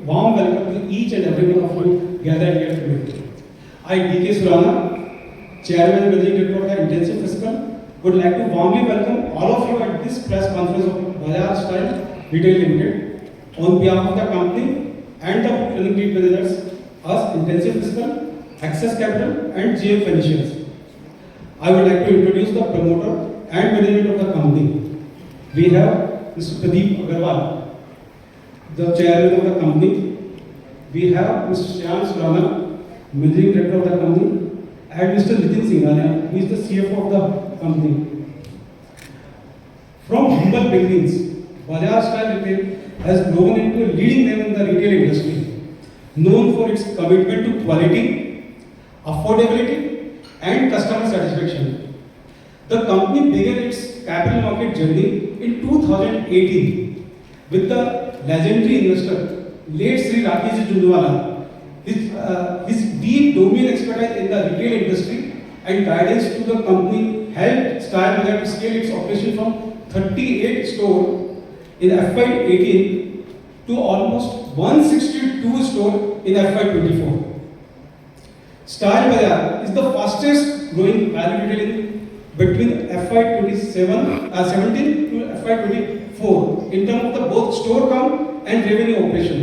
warm welcome to each and every one of you gathered here today. I, D.K. Surana, Chairman and Managing Director of the Intensive Fiscal, would like to warmly welcome all of you at this press conference of Bajaj Style Retail Limited on behalf of the company and the clinic lead managers, us Intensive Fiscal, Access Capital and GM Financials. I would like to introduce the promoter and management of the company. We have Mr. Pradeep Agarwal, the chairman of the company. We have Mr. Shyam Surana, managing director of the company, and Mr. Nitin Singhania, who is the CFO of the company. From humble beginnings, Bajaj Style Retail has grown into a leading name in the retail industry, known for its commitment to quality, affordability, and customer satisfaction. The company began its capital market journey in 2018 with the legendary investor, late Sri Rakesh Jhunjhunwala. His deep domain expertise in the retail industry and guidance to the company helped Style Bajaj to scale its operation from 38 stores in FY18 to almost 162 stores in FY24. Style Bajaj is the fastest growing value retailer between FY17 to FY24 in terms of the both store count and revenue operation,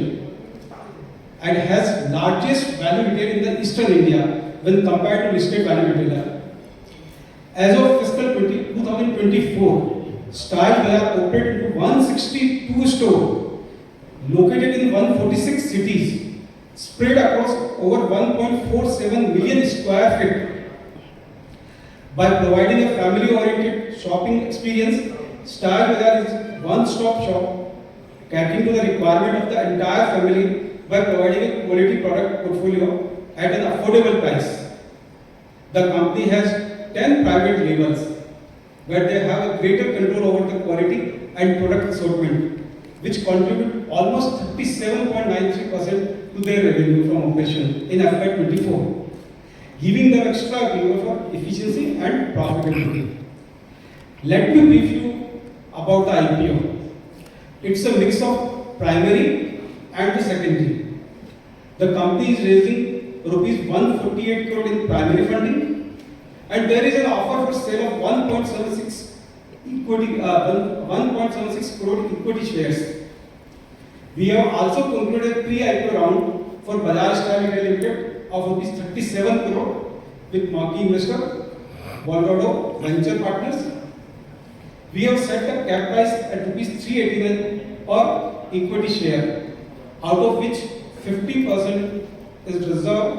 and has largest value retail in the Eastern India when compared to listed value retailer. As of fiscal 2024, Style Bajaj operated into 162 stores located in 146 cities, spread across over 1.47 million square feet. By providing a family-oriented shopping experience, Style Bajaj is one-stop shop, catering to the requirement of the entire family by providing a quality product portfolio at an affordable price. The company has 10 private labels, where they have a greater control over the quality and product assortment, which contribute almost 37.93% to their revenue from operation in FY24, giving them extra lever for efficiency and profitability. Let me brief you about the IPO. It's a mix of primary and the secondary. The company is raising rupees 148 crore in primary funding, and there is an offer for sale of 1.76 crore equity shares. We have also concluded a pre-IPO round for Bajaj Style Retail Limited of rupees 37 crore with marquee investor Valorado Venture Partners. We have set the cap price at rupees 389 per equity share, out of which 50% is reserved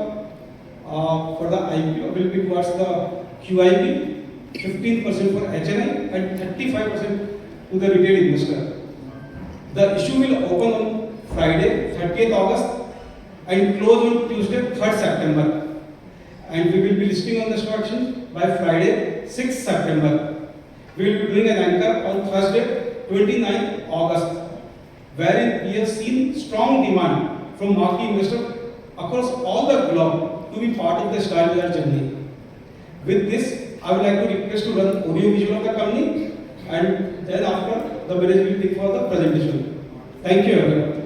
for the IPO, will be towards the QIP, 15% for HNI, and 35% to the retail investor. The issue will open on Friday, 30th August, and close on Tuesday, 3rd September. And we will be listing on the stock exchange by Friday, 6th September. We will be doing an anchor on Thursday, 29th August, wherein we have seen strong demand from marquee investors across all the globe to be part of the Style Bajaj journey. With this, I would like to request to run audio visual of the company, and then after the management will take for the presentation. Thank you everyone.